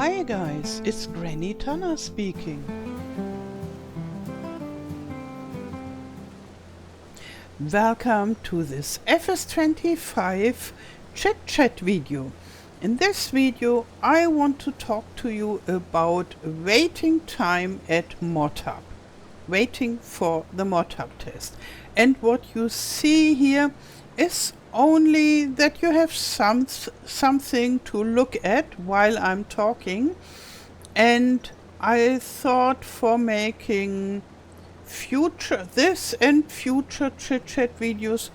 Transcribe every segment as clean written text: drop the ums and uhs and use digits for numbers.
Hi guys, it's Granny Tana speaking. Welcome to this FS25 ChitChat video. In this video I want to talk to you about waiting time at MOTUB, waiting for the MOTUB test. And what you see here is only that you have something to look at while I'm talking, and I thought for making this and future ChitChat videos,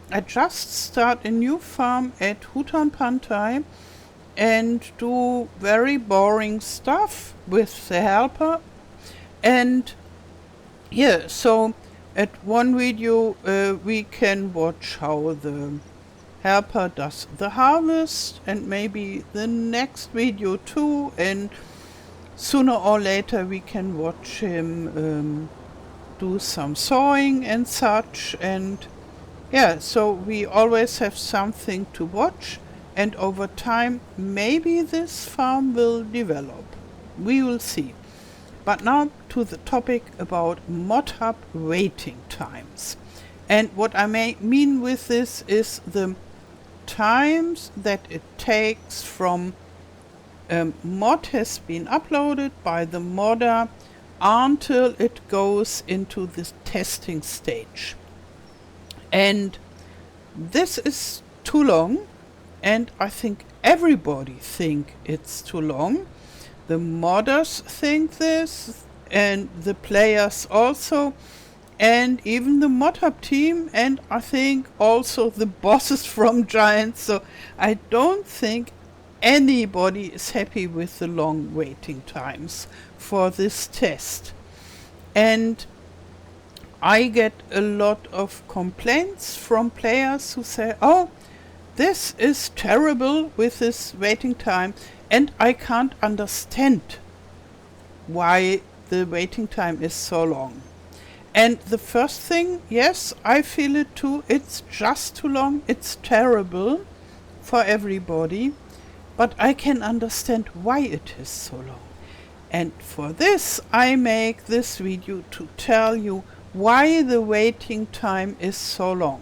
I just start a new farm at Hutan Pantai and do very boring stuff with the helper. And yeah, so at one video we can watch how the helper does the harvest, and maybe the next video too, and sooner or later we can watch him do some sawing and such. And yeah, so we always have something to watch, and over time maybe this farm will develop. We will see. But now to the topic about MOTUB waiting times. And what I mean with this is the times that it takes from mod has been uploaded by the modder until it goes into the testing stage. And this is too long, and I think everybody think it's too long. The modders think this, and the players also, and even the MOTUB team, and I think also the bosses from Giants. So I don't think anybody is happy with the long waiting times for this test. And I get a lot of complaints from players who say, oh, this is terrible with this waiting time, and I can't understand why the waiting time is so long. And the first thing, yes, I feel it too. It's just too long. It's terrible for everybody. But I can understand why it is so long. And for this, I make this video to tell you why the waiting time is so long.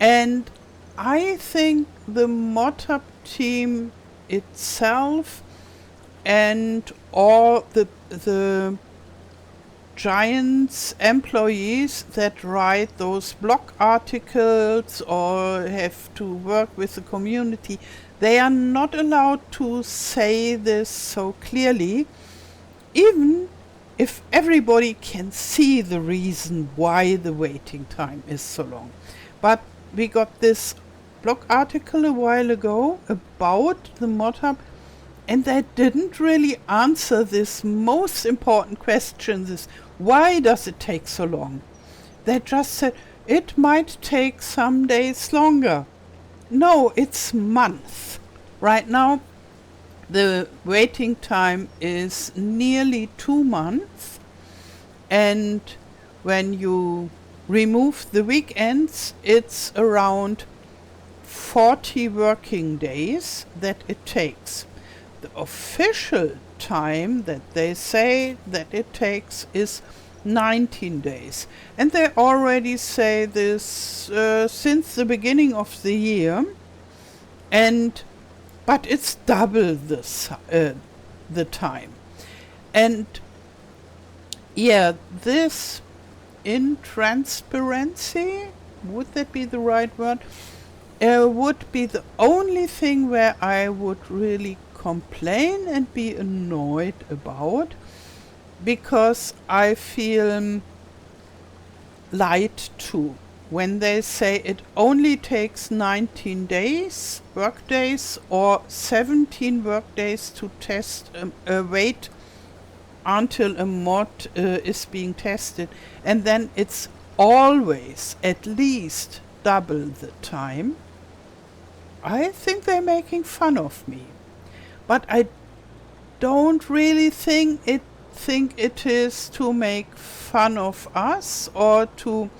And I think the MOTUB team itself and all the Giants employees that write those blog articles or have to work with the community, they are not allowed to say this so clearly, even if everybody can see the reason why the waiting time is so long. But we got this blog article a while ago about the MOTUB, and they didn't really answer this most important question, this why does it take so long? They just said it might take some days longer. No, it's months. Right now the waiting time is nearly 2 months, and when you remove the weekends it's around 40 working days that it takes. The official time that they say that it takes is 19 days. And they already say this since the beginning of the year. But it's double the time. And yeah, this intransparency, would that be the right word? Would be the only thing where I would really complain and be annoyed about, because I feel lied to when they say it only takes 19 days, work days, or 17 work days to test a wait until a mod is being tested, and then it's always at least double the time. I think they're making fun of me. But I don't really think it is to make fun of us or to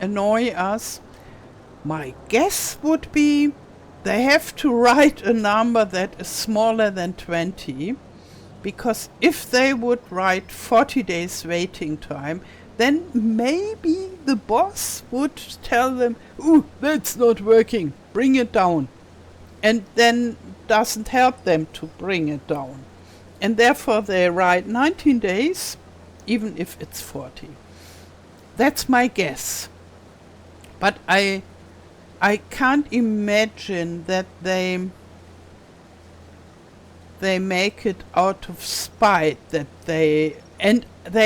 annoy us. My guess would be they have to write a number that is smaller than 20, because if they would write 40 days waiting time, then maybe the boss would tell them, "Ooh, that's not working, bring it down," and then doesn't help them to bring it down. And therefore they write 19 days, even if it's 40. That's my guess. But I can't imagine that they make it out of spite, that they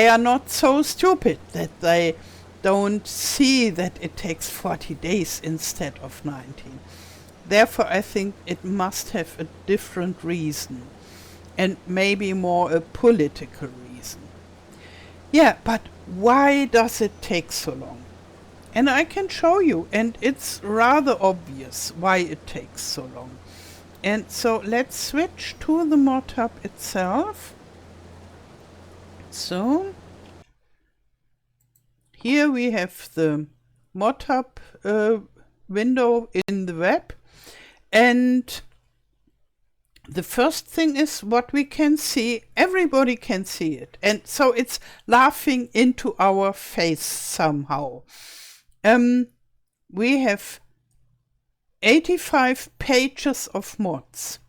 are not so stupid that they don't see that it takes 40 days instead of 19. Therefore, I think it must have a different reason, and maybe more a political reason. Yeah, but why does it take so long? And I can show you, and it's rather obvious why it takes so long. And so let's switch to the MOTUB itself. So here we have the MOTUB window in the web, and the first thing is what we can see. Everybody can see it, and so it's laughing into our face somehow. We have 85 pages of mods,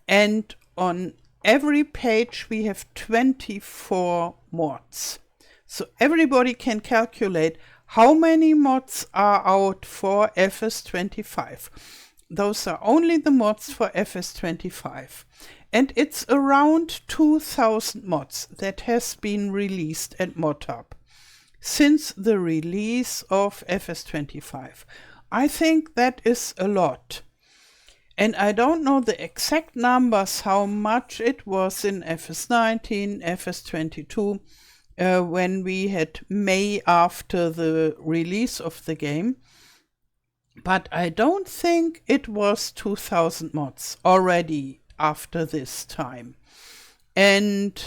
and on every page we have 24 mods. So everybody can calculate how many mods are out for FS25. Those are only the mods for FS25. And it's around 2000 mods that has been released at MOTUB since the release of FS25. I think that is a lot. And I don't know the exact numbers, how much it was in FS19, FS22, when we had May after the release of the game. But I don't think it was 2000 mods already after this time. And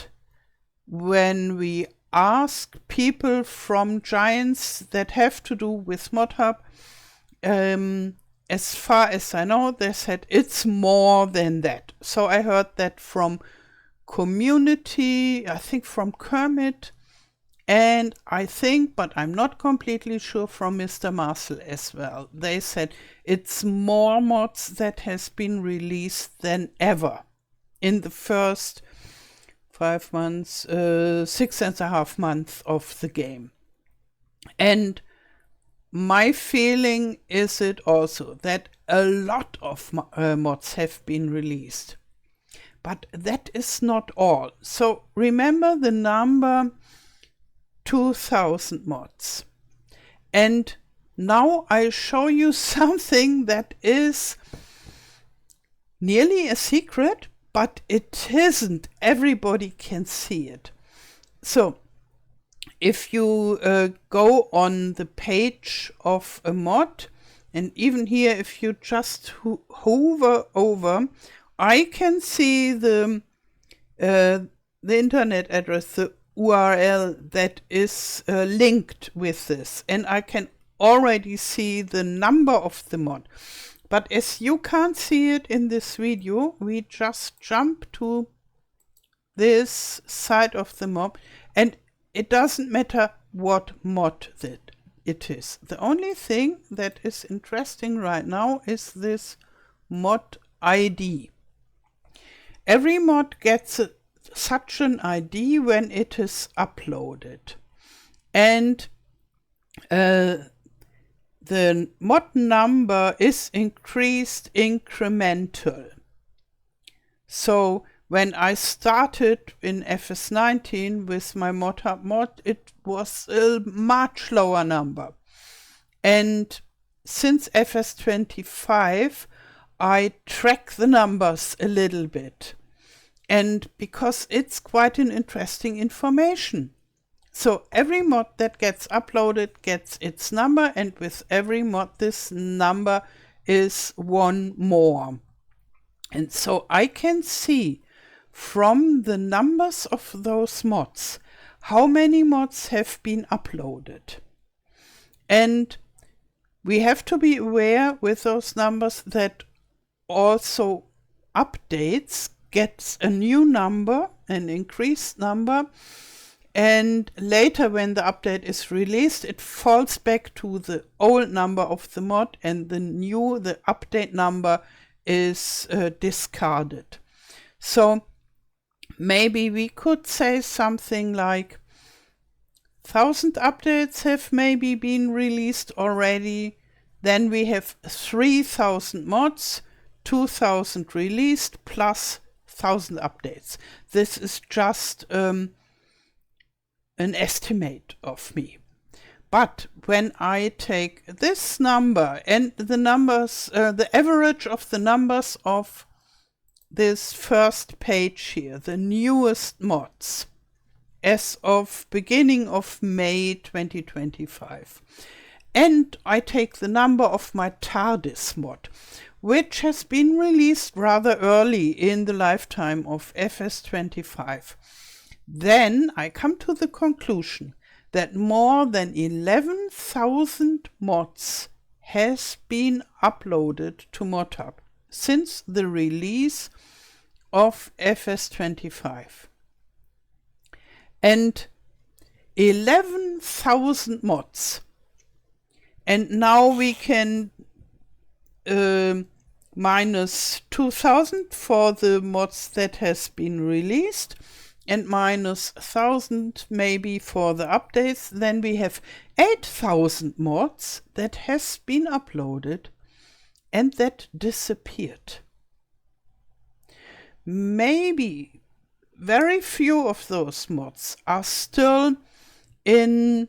when we ask people from Giants that have to do with MOTUB, as far as I know, they said it's more than that. So I heard that from community, I think from Kermit, and I think, but I'm not completely sure, from Mr. Marcel as well. They said it's more mods that has been released than ever in the first 5 months, 6.5 months of the game. And my feeling is it also that a lot of mods have been released. But that is not all. So remember the number 2000 mods. And now I show you something that is nearly a secret, but it isn't. Everybody can see it. So if you go on the page of a mod, and even here if you just hover over, I can see the internet address, the URL that is linked with this, and I can already see the number of the mod. But as you can't see it in this video, we just jump to this side of the mod, and it doesn't matter what mod it is. The only thing that is interesting right now is this mod ID. Every mod gets such an ID when it is uploaded. And the mod number is increased incremental. So when I started in FS19 with my MOTUB mod, it was a much lower number. And since FS25, I track the numbers a little bit. And because it's quite an interesting information. So every mod that gets uploaded gets its number, and with every mod this number is one more. And so I can see from the numbers of those mods how many mods have been uploaded. And we have to be aware with those numbers that also updates gets a new number, an increased number, and later when the update is released, it falls back to the old number of the mod, and the update number is discarded. So maybe we could say something like 1,000 updates have maybe been released already. Then we have 3,000 mods, 2,000 released plus 1,000 updates. This is just an estimate of me. But when I take this number and the numbers, the average of the numbers of this first page here, the newest mods, as of beginning of May 2025. And I take the number of my TARDIS mod, which has been released rather early in the lifetime of FS25. Then I come to the conclusion that more than 11,000 mods has been uploaded to MOTUB since the release of FS25. And 11,000 mods. And now we can minus 2,000 for the mods that has been released, and minus 1,000 maybe for the updates. Then we have 8,000 mods that has been uploaded and that disappeared. Maybe very few of those mods are still in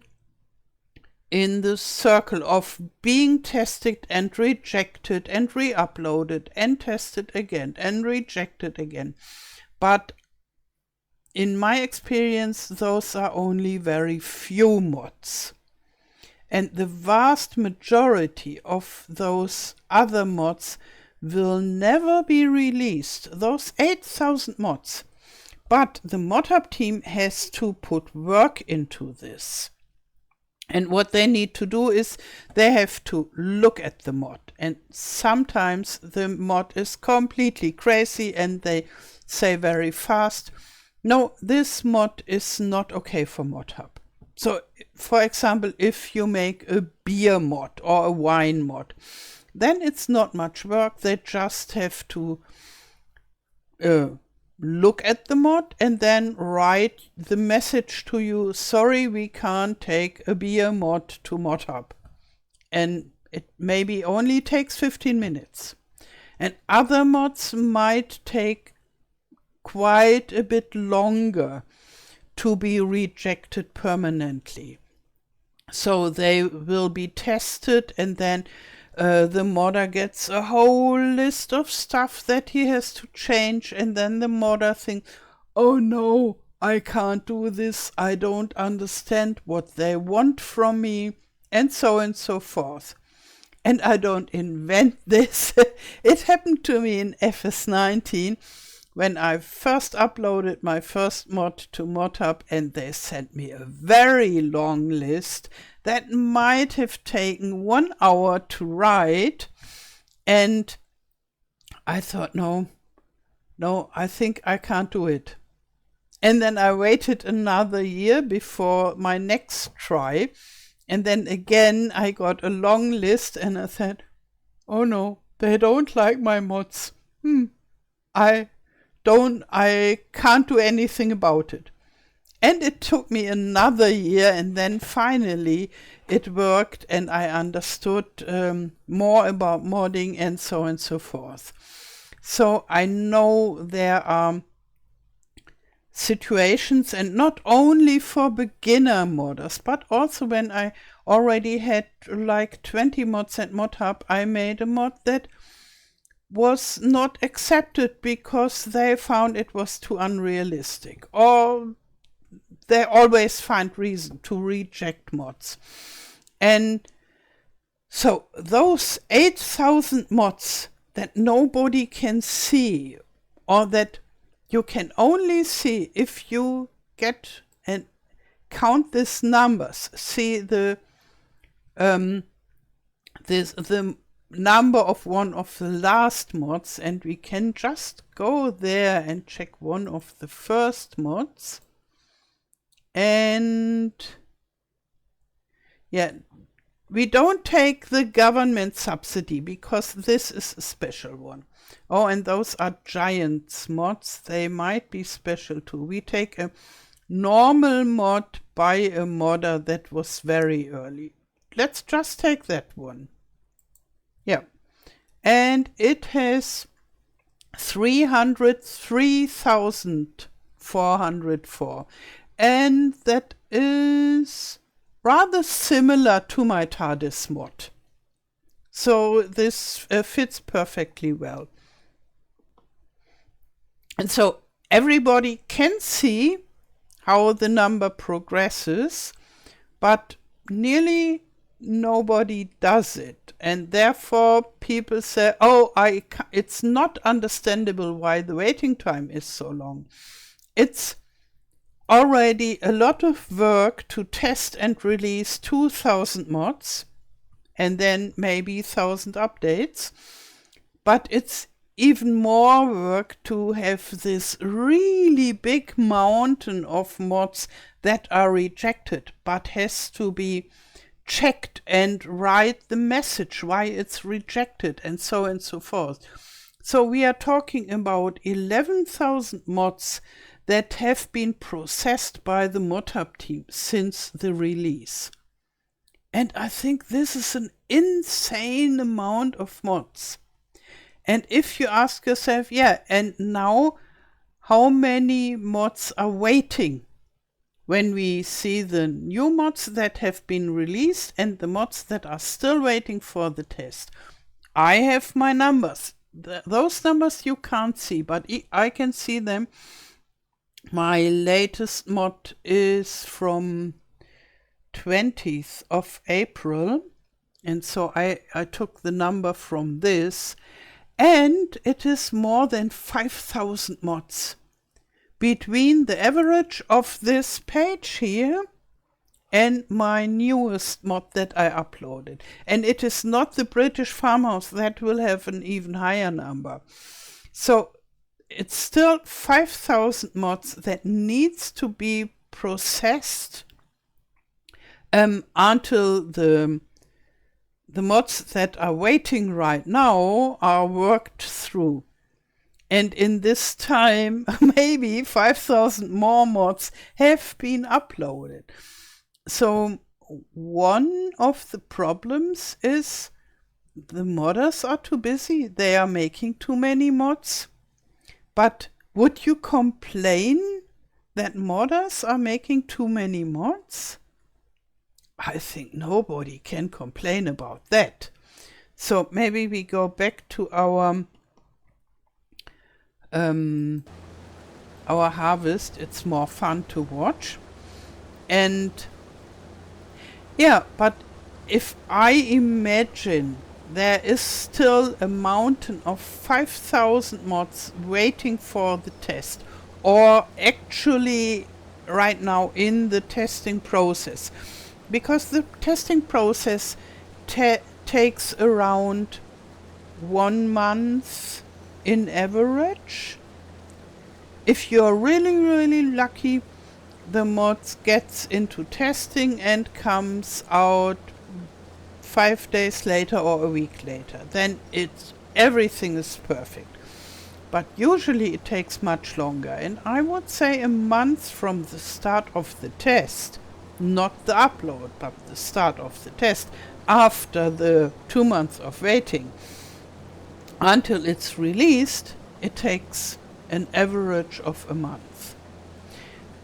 the circle of being tested and rejected and re-uploaded and tested again and rejected again. But in my experience, those are only very few mods. And the vast majority of those other mods will never be released, those 8,000 mods. But the MOTUB team has to put work into this. And what they need to do is they have to look at the mod. And sometimes the mod is completely crazy and they say very fast, no, this mod is not okay for MOTUB. So, for example, if you make a beer mod or a wine mod, then it's not much work. They just have to look at the mod and then write the message to you, sorry, we can't take a beer mod to MOTUB. And it maybe only takes 15 minutes. And other mods might take quite a bit longer to be rejected permanently. So they will be tested, and then the modder gets a whole list of stuff that he has to change, and then the modder thinks, oh no, I can't do this, I don't understand what they want from me, and so forth. And I don't invent this. It happened to me in FS19 when I first uploaded my first mod to MOTUB, and they sent me a very long list that might have taken 1 hour to write. And I thought, no, I think I can't do it. And then I waited another year before my next try. And then again, I got a long list and I said, oh no, they don't like my mods. I can't do anything about it. And it took me another year, and then finally it worked and I understood more about modding and so forth. So I know there are situations, and not only for beginner modders, but also when I already had like 20 mods at MOTUB, I made a mod that was not accepted because they found it was too unrealistic, or they always find reason to reject mods. And so those 8,000 mods that nobody can see, or that you can only see if you get and count these numbers, see the number of one of the last mods, and we can just go there and check one of the first mods. And yeah, we don't take the government subsidy because this is a special one. Oh, and those are giants mods. They might be special too. We take a normal mod by a modder that was very early. Let's just take that one. Yeah. And it has 303,404. And that is rather similar to my TARDIS mod. So this fits perfectly well. And so everybody can see how the number progresses, but nearly nobody does it. And therefore people say, oh, it's not understandable why the waiting time is so long. It's already a lot of work to test and release 2,000 mods and then maybe 1,000 updates. But it's even more work to have this really big mountain of mods that are rejected, but has to be checked and write the message why it's rejected and so forth. So we are talking about 11,000 mods that have been processed by the MOTUB team since the release. And I think this is an insane amount of mods. And if you ask yourself, yeah, and now how many mods are waiting when we see the new mods that have been released and the mods that are still waiting for the test? I have my numbers. Those numbers you can't see, but I can see them. My latest mod is from 20th of April. And so I took the number from this. And it is more than 5,000 mods between the average of this page here and my newest mod that I uploaded. And it is not the British farmhouse that will have an even higher number. So it's still 5,000 mods that needs to be processed until the mods that are waiting right now are worked through. And in this time, maybe 5,000 more mods have been uploaded. So one of the problems is the modders are too busy. They are making too many mods. But would you complain that modders are making too many mods? I think nobody can complain about that. So maybe we go back to our harvest. It's more fun to watch. And yeah, but if I imagine there is still a mountain of 5,000 mods waiting for the test, or actually right now in the testing process, because the testing process takes around 1 month in average. If you're really, really lucky, the mod gets into testing and comes out 5 days later or a week later. Then everything is perfect. But usually it takes much longer. And I would say a month from the start of the test, not the upload, but the start of the test, after the 2 months of waiting, until it's released, it takes an average of a month.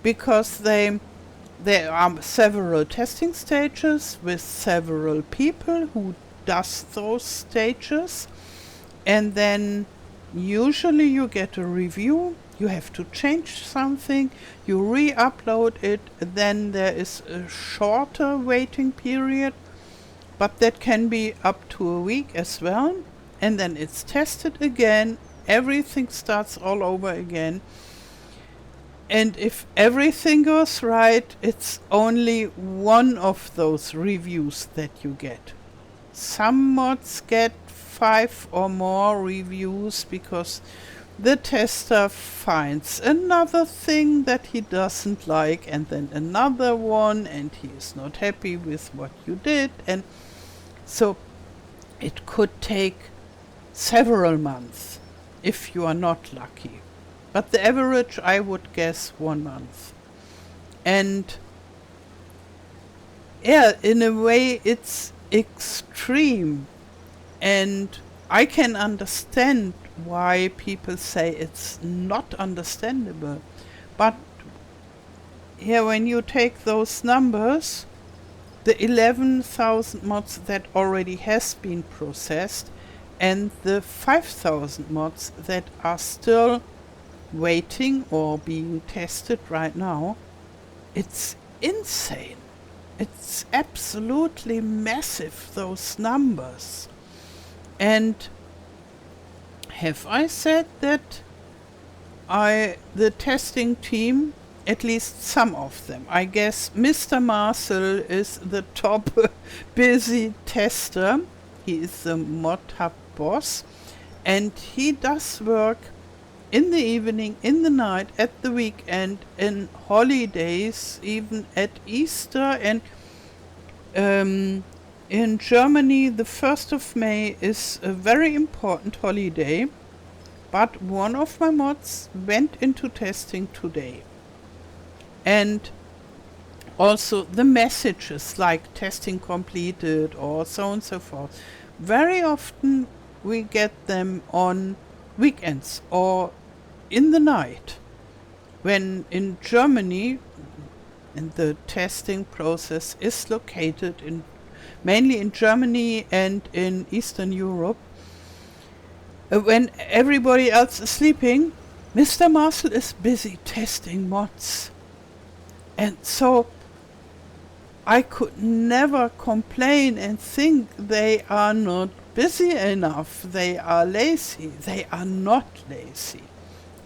Because there are several testing stages with several people who does those stages, and then usually you get a review. You have to change something, you re-upload it, then there is a shorter waiting period, but that can be up to a week as well, and then it's tested again, everything starts all over again. And if everything goes right, it's only one of those reviews that you get. Some mods get 5 or more reviews because the tester finds another thing that he doesn't like, and then another one, and he is not happy with what you did, and so it could take several months if you are not lucky. But the average, I would guess, 1 month. And yeah, in a way it's extreme, and I can understand why people say it's not understandable. But here, when you take those numbers, the 11,000 mods that already has been processed and the 5,000 mods that are still waiting or being tested right now, it's insane. It's absolutely massive, those numbers. And have I said that the testing team, at least some of them, I guess Mr. Marcel is the top busy tester. He is the MOTUB boss, and he does work in the evening, in the night, at the weekend, in holidays, even at Easter. And in Germany, the 1st of May is a very important holiday, but one of my mods went into testing today. And also the messages like testing completed or so on and so forth, very often we get them on weekends or in the night, when in Germany, and the testing process is located mainly in Germany and in Eastern Europe. When everybody else is sleeping, Mr. Marcel is busy testing mods. And so I could never complain and think they are not busy enough, they are lazy. They are not lazy.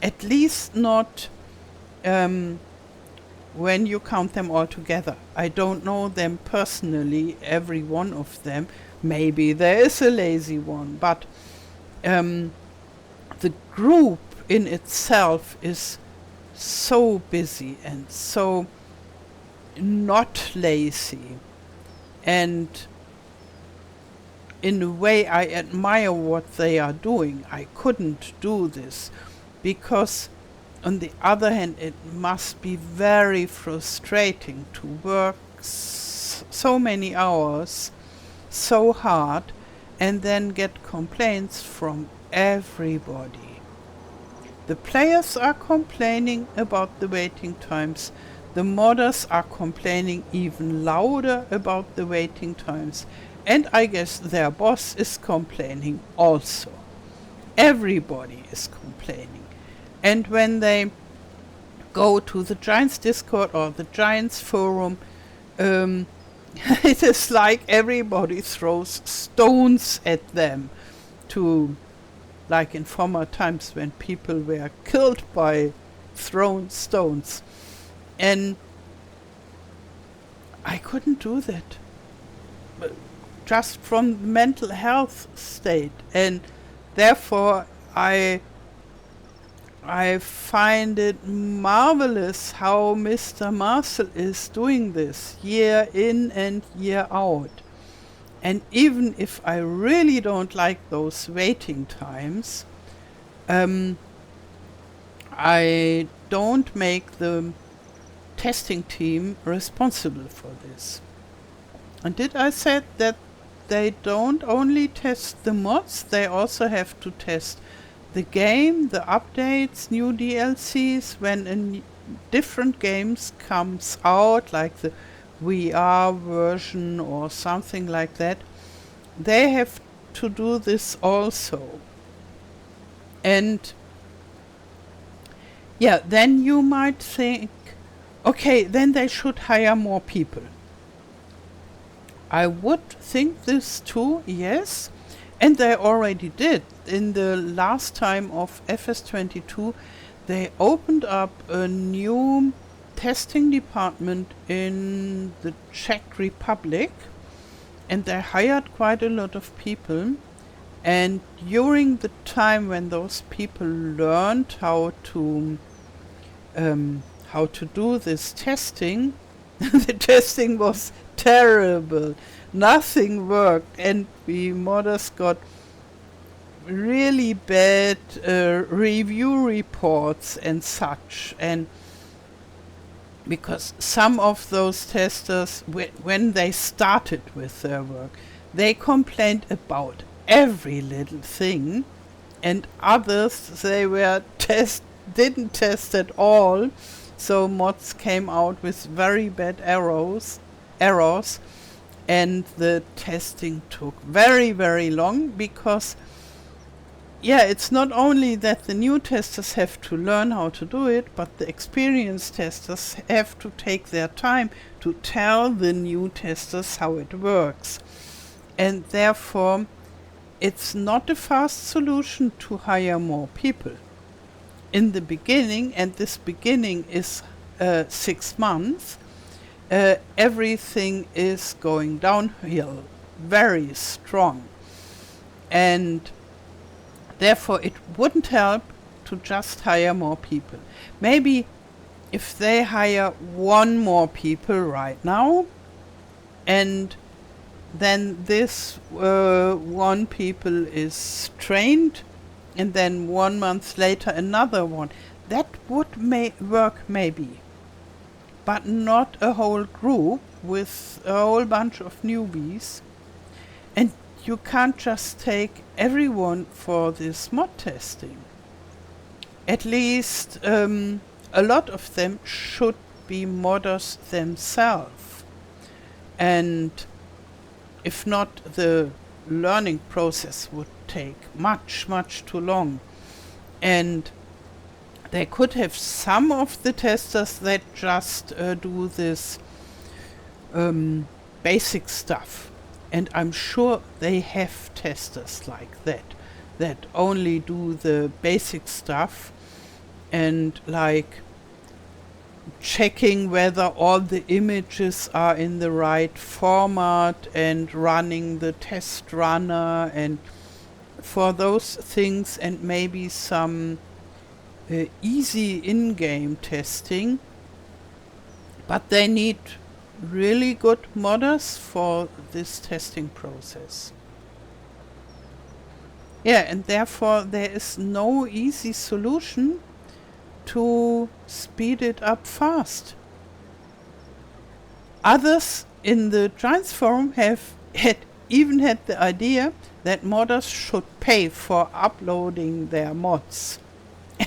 At least not when you count them all together. I don't know them personally, every one of them. Maybe there is a lazy one, but the group in itself is so busy and so not lazy. And in a way I admire what they are doing. I couldn't do this because on the other hand it must be very frustrating to work so many hours so hard and then get complaints from everybody. The players are complaining about the waiting times. The modders are complaining even louder about the waiting times. And I guess their boss is complaining also. Everybody is complaining. And when they go to the Giants Discord or the Giants forum, it is like everybody throws stones at them, like in former times when people were killed by thrown stones. And I couldn't do that, just from the mental health state. And therefore I find it marvelous how Mr. Marcel is doing this year in and year out. And even if I really don't like those waiting times, I don't make the testing team responsible for this. And did I say that they don't only test the mods, they also have to test the game, the updates, new DLCs, when different games comes out, like the VR version or something like that. They have to do this also. And yeah, then you might think, okay, then they should hire more people. I would think this too, yes. And they already did. In the last time of FS22, they opened up a new testing department in the Czech Republic, and they hired quite a lot of people. And during the time when those people learned how to do this testing, the testing was terrible. Nothing worked, and we modders got really bad review reports and such. And because some of those testers, when they started with their work, they complained about every little thing, and others, they didn't test at all. So mods came out with very bad errors, and the testing took very, very long, because it's not only that the new testers have to learn how to do it, but the experienced testers have to take their time to tell the new testers how it works. And therefore, it's not a fast solution to hire more people. In the beginning, and this beginning is 6 months, everything is going downhill very strong. And therefore, it wouldn't help to just hire more people. Maybe if they hire one more people right now, and then this one people is trained, and then 1 month later another one, that would work maybe. But not a whole group with a whole bunch of newbies. And you can't just take everyone for this mod testing. At least a lot of them should be modders themselves. And if not, the learning process would take much, much too long. And they could have some of the testers that just do this basic stuff. And I'm sure they have testers like that only do the basic stuff, and like checking whether all the images are in the right format and running the test runner, and for those things, and maybe some easy in-game testing. But they need really good modders for this testing process. And therefore there is no easy solution to speed it up fast. Others in the Giants forum have even had the idea that modders should pay for uploading their mods.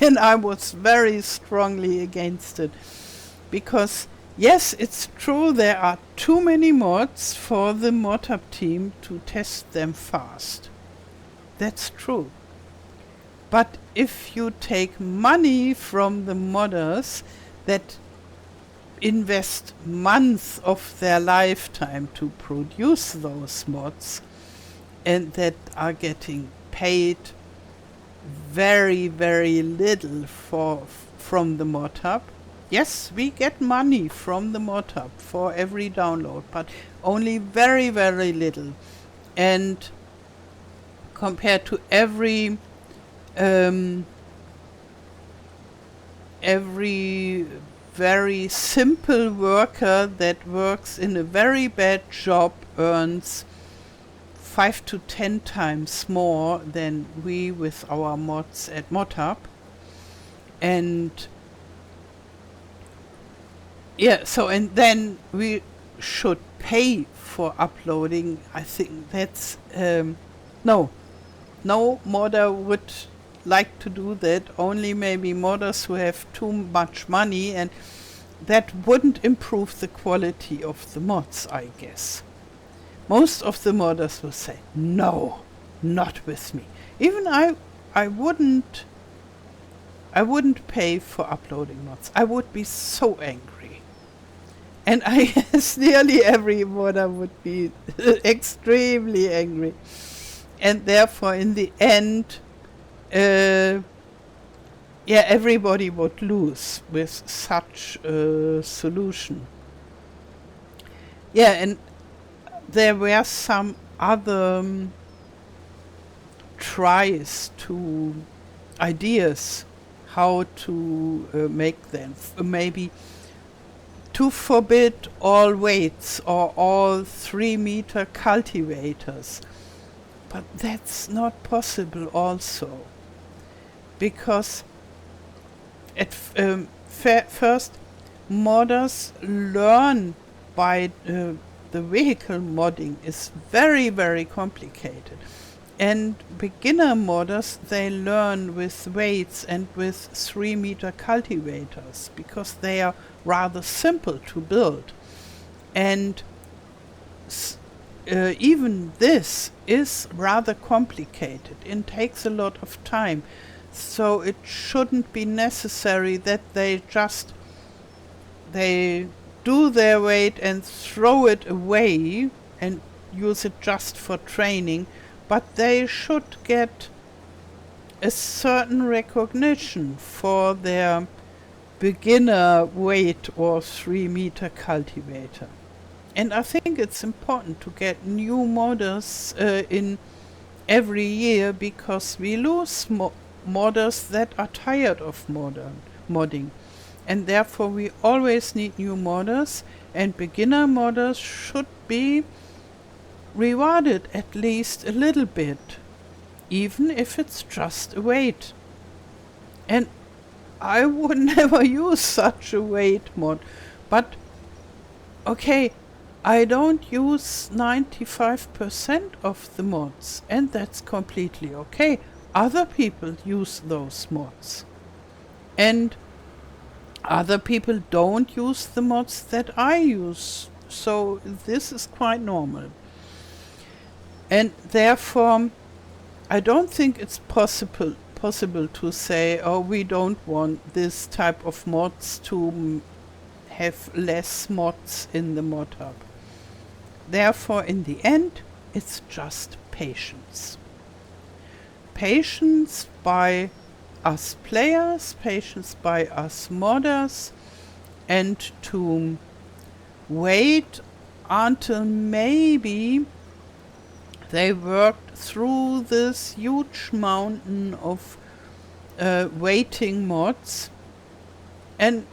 And I was very strongly against it, because yes, it's true there are too many mods for the MOTUB team to test them fast. That's true. But if you take money from the modders that invest months of their lifetime to produce those mods, and that are getting paid very, very little from the MOTUB. Yes, we get money from the MOTUB for every download, but only very, very little. And compared to every very simple worker that works in a very bad job earns 5 to 10 times more than we with our mods at MOTUB. And and then we should pay for uploading. I think that's no modder would like to do that. Only maybe modders who have too much money, and that wouldn't improve the quality of the mods, I guess. Most of the modders will say, no, not with me. Even I wouldn't pay for uploading mods. I would be so angry. And I guess nearly every modder would be extremely angry. And therefore, in the end, everybody would lose with such a solution. And there were some other tries to ideas how to make them. Maybe to forbid all weights or all 3-meter cultivators. But that's not possible also. Because at first, modders learn by the vehicle modding is very, very complicated. And beginner modders, they learn with weights and with 3-meter cultivators because they are rather simple to build. And even this is rather complicated and takes a lot of time. So it shouldn't be necessary that they do their weight and throw it away and use it just for training, but they should get a certain recognition for their beginner weight or 3-meter cultivator. And I think it's important to get new modders in every year, because we lose modders that are tired of modding. And therefore we always need new modders, and beginner modders should be rewarded at least a little bit, even if it's just a weight. And I would never use such a weight mod, but okay, I don't use 95% of the mods, and that's completely okay. Other people use those mods, and other people don't use the mods that I use, so this is quite normal. And therefore, I don't think it's possible to say, oh, we don't want this type of mods to have less mods in the MOTUB. Therefore, in the end, it's just patience. Patience by us players, patience by us modders, and to wait until maybe they worked through this huge mountain of waiting mods, and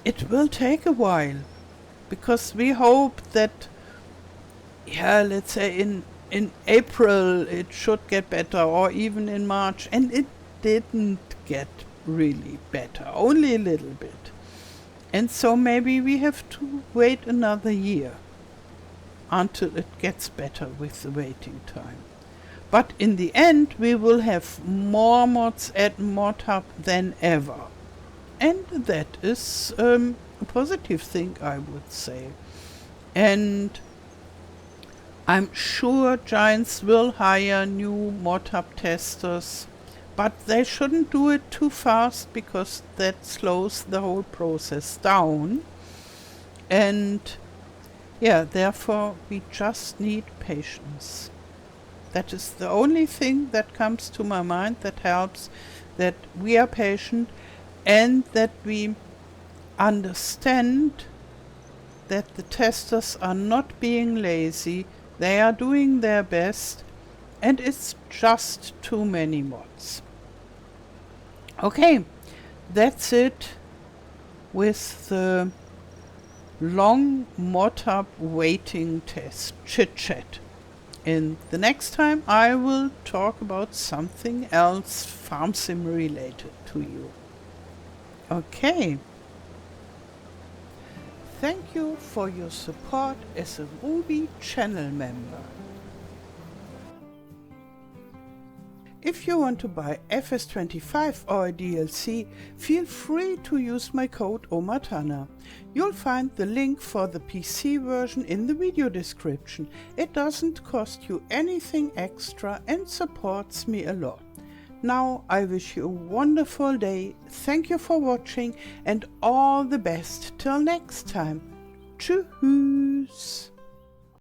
it will take a while, because we hope that, yeah, let's say in April it should get better, or even in March, and it didn't get really better, only a little bit. And so maybe we have to wait another year until it gets better with the waiting time. But in the end, we will have more mods at MOTUB than ever. And that is a positive thing, I would say. And I'm sure Giants will hire new MOTUB testers, but they shouldn't do it too fast, because that slows the whole process down. And yeah, therefore we just need patience. That is the only thing that comes to my mind that helps, that we are patient and that we understand that the testers are not being lazy, they are doing their best, and it's just too many mods. Okay, that's it with the long MOTUB waiting test chit-chat. In the next time I will talk about something else farm sim related to you. Okay. Thank you for your support as a Ruby channel member. If you want to buy FS25 or a DLC, feel free to use my code OMATANA. You'll find the link for the PC version in the video description. It doesn't cost you anything extra and supports me a lot. Now I wish you a wonderful day, thank you for watching, and all the best till next time. Tschüss!